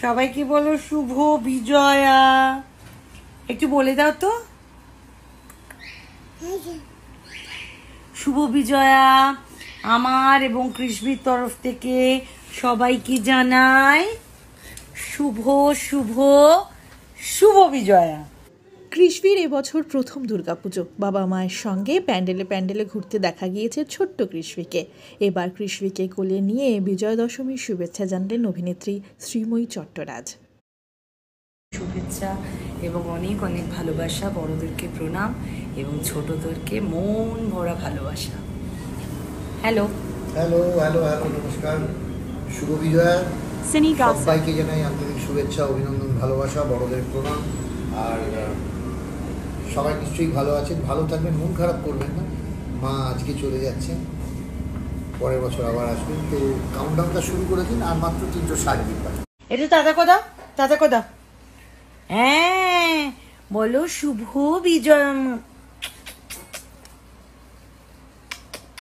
সবাইকে বলো শুভ বিজয়া, একটু বলে দাও তো। শুভ বিজয়া আমার এবং কৃষ্ণীর তরফ থেকে সবাইকে জানাই শুভ শুভ শুভ বিজয়া। কৃষ্ণীর এবছর প্রথম দুর্গাপুজো, বাবা মায়ের সঙ্গে প্যান্ডেলে প্যান্ডেলে ঘুরতে দেখা গিয়েছে ছোট্ট কৃষ্ণীকে। এবার কৃষ্ণীকে কোলে নিয়ে বিজয়া দশমীর শুভেচ্ছা জানালেন অভিনেত্রী শ্রীময়ী চট্টরাজ। শুভেচ্ছা এবং অনেক অনেক ভালোবাসা, বড়দেরকে প্রণাম এবং ছোটদেরকে মন ভরা ভালোবাসা। হ্যালো হ্যালো হ্যালো হ্যালো নমস্কার, শুভ বিজয়া। সবাইকে জানাই আন্তরিক শুভেচ্ছা, অভিনন্দন, ভালোবাসা, বড়দের প্রণাম। আর সবাই নিশ্চয়ই ভালো আছেন, ভালো থাকবেন, মন খারাপ করবেন না। মা আজকে চলে যাচ্ছেন, পরের বছর আবার আসবেন। তো কাউন্টডাউনটা শুরু করে দিন, আর মাত্র 360 দিন বাকি। এটা দাদা কোদা হ্যাঁ বলো শুভ বিজয়।